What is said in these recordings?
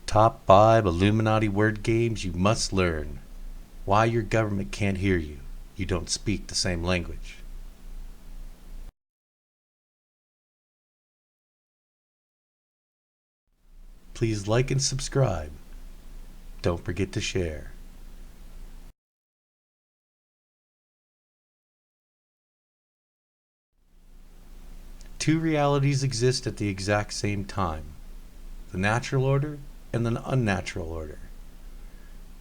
Top 5 Illuminati word games you must learn. Why your government can't hear you. You don't speak the same language. Please like and subscribe. Don't forget to share. Two realities exist at the exact same time: the natural order and the unnatural order.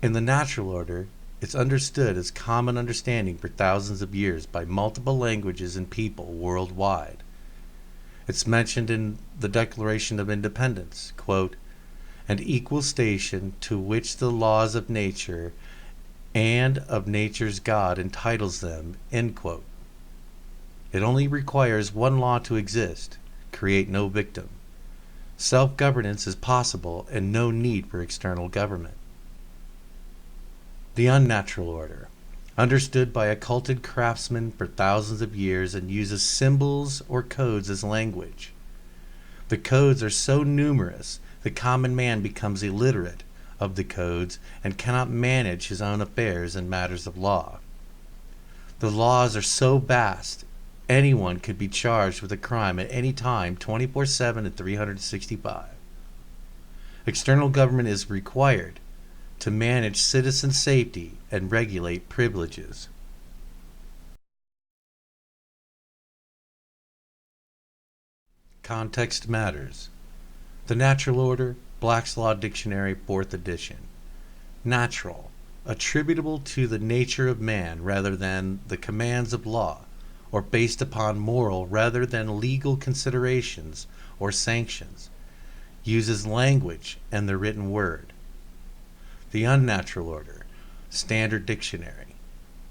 In the natural order, it's understood as common understanding for thousands of years by multiple languages and people worldwide. It's mentioned in the Declaration of Independence, quote, "an equal station to which the laws of nature and of nature's God entitles them," end quote. It only requires one law to exist: create no victim. Self-governance is possible and no need for external government. The unnatural order, understood by occulted craftsmen for thousands of years, and uses symbols or codes as language. The codes are so numerous the common man becomes illiterate of the codes and cannot manage his own affairs in matters of law. The laws are so vast anyone could be charged with a crime at any time, 24/7 and 365. External government is required to manage citizen safety and regulate privileges. Context matters. The Natural Order, Black's Law Dictionary, 4th edition. Natural, attributable to the nature of man rather than the commands of law, or based upon moral rather than legal considerations or sanctions. Uses language and the written word. The Unnatural Order, Standard Dictionary.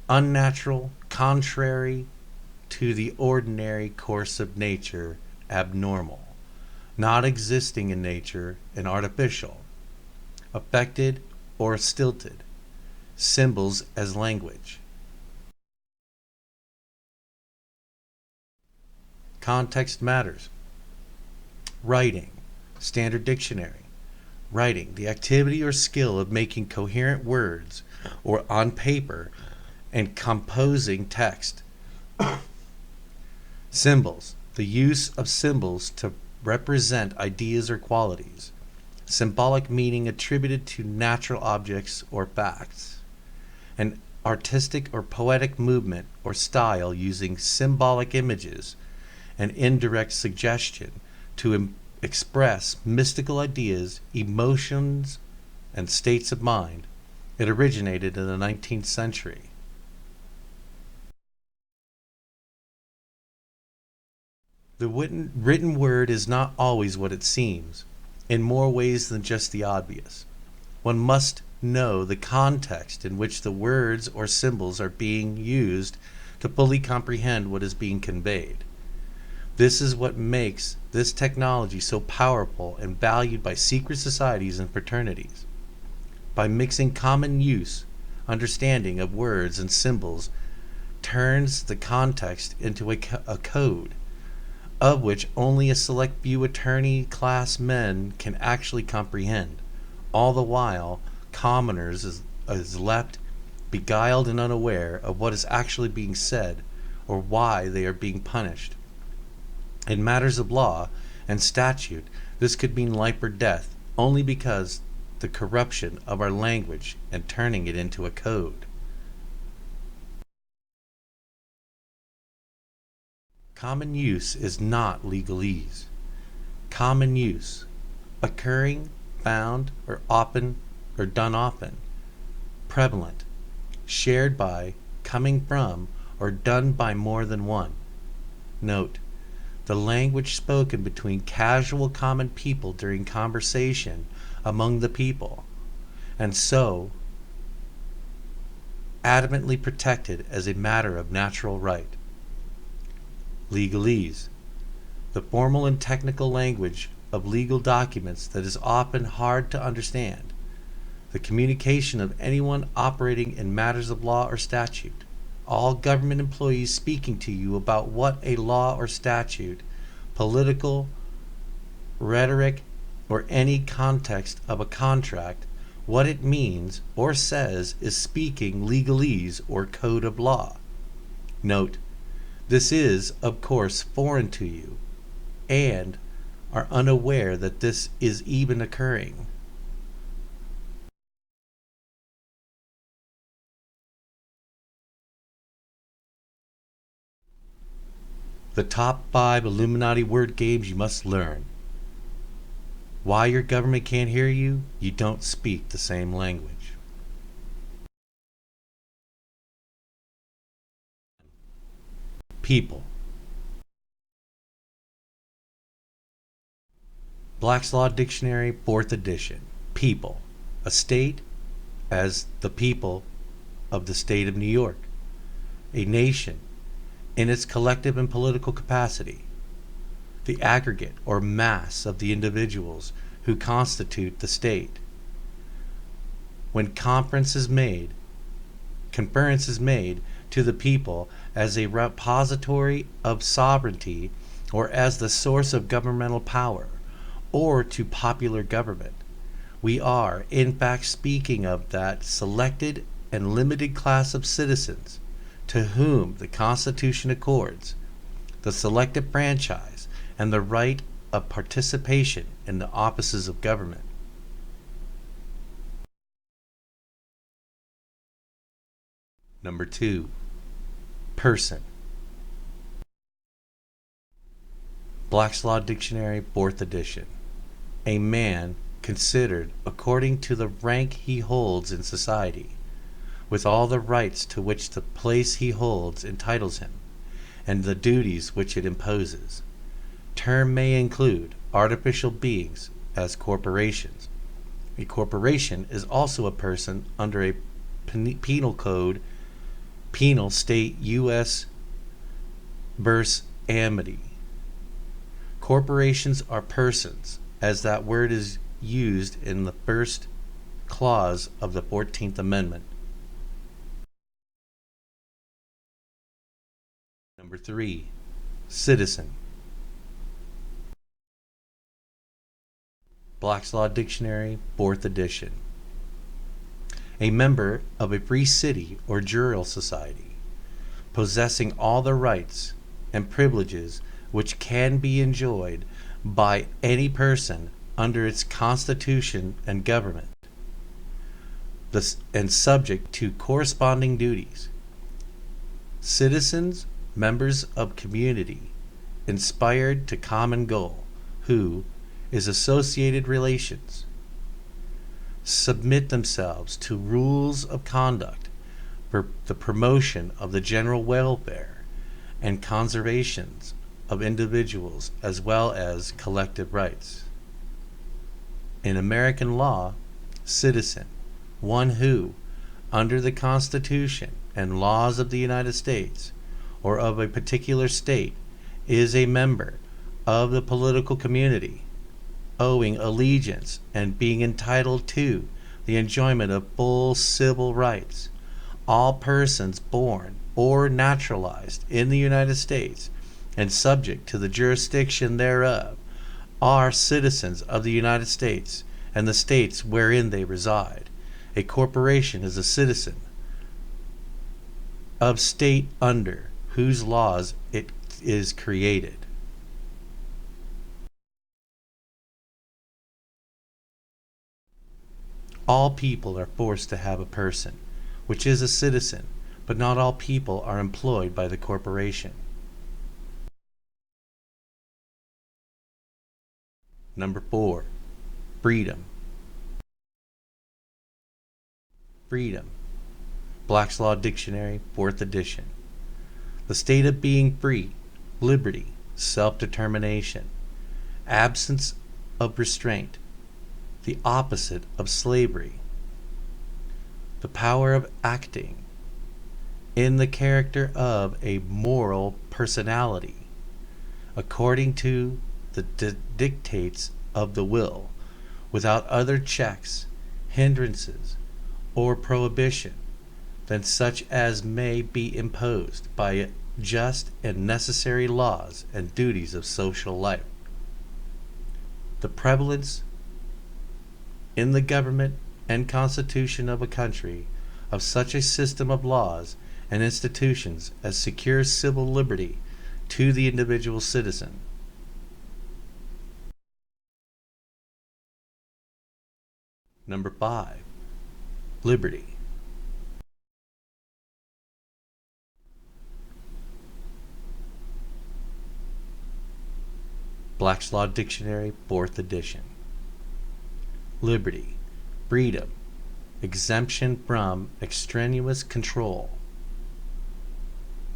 Unnatural, contrary to the ordinary course of nature, abnormal, not existing in nature, and artificial, affected or stilted. Symbols as language. Context matters. Writing, Standard Dictionary. Writing, the activity or skill of making coherent words or on paper and composing text. Symbols, the use of symbols to represent ideas or qualities. Symbolic meaning attributed to natural objects or facts. An artistic or poetic movement or style using symbolic images and indirect suggestion to express mystical ideas, emotions, and states of mind. It originated in the 19th century. The written word is not always what it seems, in more ways than just the obvious. One must know the context in which the words or symbols are being used to fully comprehend what is being conveyed. This is what makes this technology so powerful and valued by secret societies and fraternities. By mixing common use, understanding of words and symbols turns the context into a code, of which only a select few attorney-class men can actually comprehend. All the while, commoners is left beguiled and unaware of what is actually being said or why they are being punished. In matters of law and statute, this could mean life or death only because the corruption of our language and turning it into a code. Common use is not legalese. Common use, occurring, found, or often, or done often. Prevalent, shared by, coming from, or done by more than one. Note: the language spoken between casual common people during conversation among the people, and so adamantly protected as a matter of natural right. Legalese, the formal and technical language of legal documents that is often hard to understand. The communication of anyone operating in matters of law or statute. All government employees speaking to you about what a law or statute, political, rhetoric, or any context of a contract, what it means or says is speaking legalese or code of law. Note, this is, of course, foreign to you, and are unaware that this is even occurring. The top 5 Illuminati word games you must learn. Why your government can't hear you? You don't speak the same language. People. Black's Law Dictionary, 4th edition. People. A state as the people of the state of New York. A nation in its collective and political capacity. The aggregate or mass of the individuals who constitute the state. When conference is made to the people as a repository of sovereignty or as the source of governmental power or to popular government, we are in fact speaking of that selected and limited class of citizens to whom the Constitution accords the selective franchise and the right of participation in the offices of government. Number 2. Person. Black's Law Dictionary, 4th edition. A man considered according to the rank he holds in society, with all the rights to which the place he holds entitles him, and the duties which it imposes. Term may include artificial beings as corporations. A corporation is also a person under a penal code, penal state U.S. verse Amity. Corporations are persons, as that word is used in the first clause of the 14th Amendment. Number 3. Citizen. Black's Law Dictionary, 4th edition. A member of a free city or jurial society, possessing all the rights and privileges which can be enjoyed by any person under its constitution and government, and subject to corresponding duties. Citizens, members of community, inspired to common goal, who is associated relations, submit themselves to rules of conduct for the promotion of the general welfare and conservations of individuals as well as collective rights. In American law, citizen, one who, under the Constitution and laws of the United States or of a particular state, is a member of the political community, owing allegiance and being entitled to the enjoyment of full civil rights. All persons born or naturalized in the United States and subject to the jurisdiction thereof are citizens of the United States and the states wherein they reside. A corporation is a citizen of state under whose laws it is created. All people are forced to have a person, which is a citizen, but not all people are employed by the corporation. Number 4. Freedom. Freedom. Black's Law Dictionary, 4th edition. The state of being free, liberty, self-determination, absence of restraint, the opposite of slavery, the power of acting in the character of a moral personality, according to the dictates of the will, without other checks, hindrances, or prohibition than such as may be imposed by just and necessary laws and duties of social life. The prevalence in the government and constitution of a country of such a system of laws and institutions as secures civil liberty to the individual citizen. Number 5. Liberty. Black's Law Dictionary, 4th edition. Liberty, freedom, exemption from extraneous control.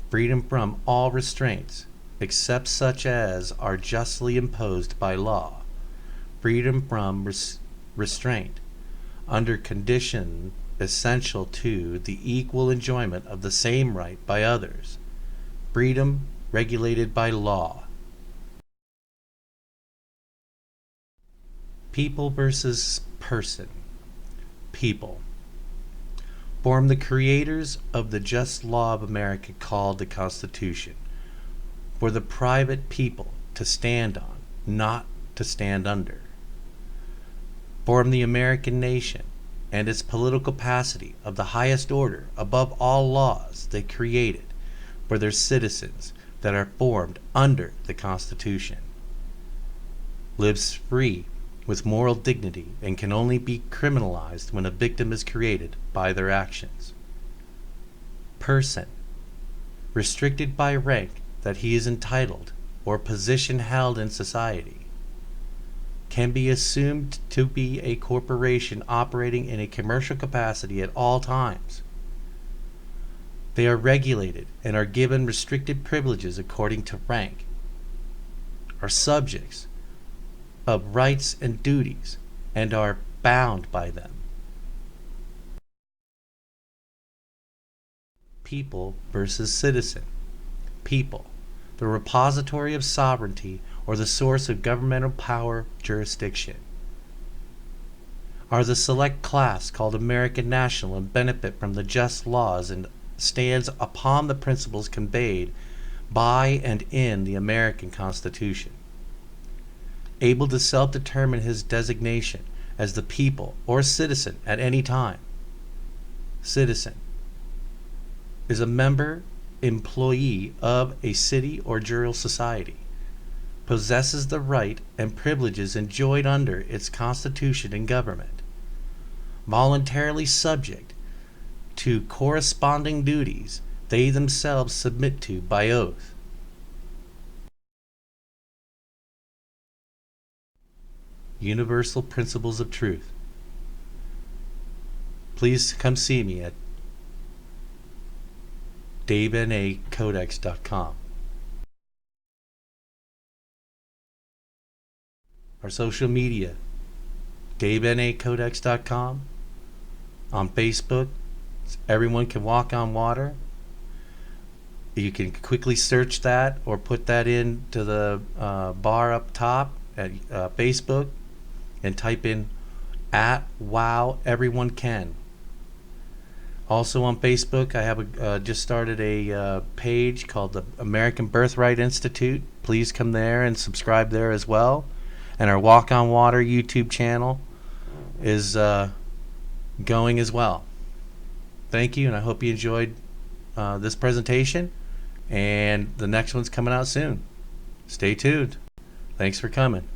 Freedom from all restraints, except such as are justly imposed by law. Freedom from restraint, under condition essential to the equal enjoyment of the same right by others. Freedom regulated by law. People versus person. People form the creators of the just law of America called the Constitution, for the private people to stand on, not to stand under. Form the American nation and its political capacity of the highest order above all laws they created for their citizens that are formed under the Constitution. Lives free with moral dignity and can only be criminalized when a victim is created by their actions. Person, restricted by rank that he is entitled or position held in society, can be assumed to be a corporation operating in a commercial capacity at all times. They are regulated and are given restricted privileges according to rank, are subjects of rights and duties, and are bound by them. People versus citizen. People, the repository of sovereignty or the source of governmental power jurisdiction, are the select class called American national and benefit from the just laws and stands upon the principles conveyed by and in the American Constitution. Able to self-determine his designation as the people or citizen at any time. Citizen is a member, employee of a city or jural society, possesses the right and privileges enjoyed under its constitution and government, voluntarily subject to corresponding duties they themselves submit to by oath. Universal Principles of Truth. Please come see me at davenacodex.com. Our social media, davenacodex.com. On Facebook, Everyone Can Walk on Water. You can quickly search that or put that into the bar up top at Facebook and type in @wow everyone can. Also on Facebook, I have just started a page called the American Birthright Institute. Please come there and subscribe there as well. And our Walk on Water YouTube channel is going as well. Thank you, and I hope you enjoyed this presentation. And the next one's coming out soon. Stay tuned. Thanks for coming.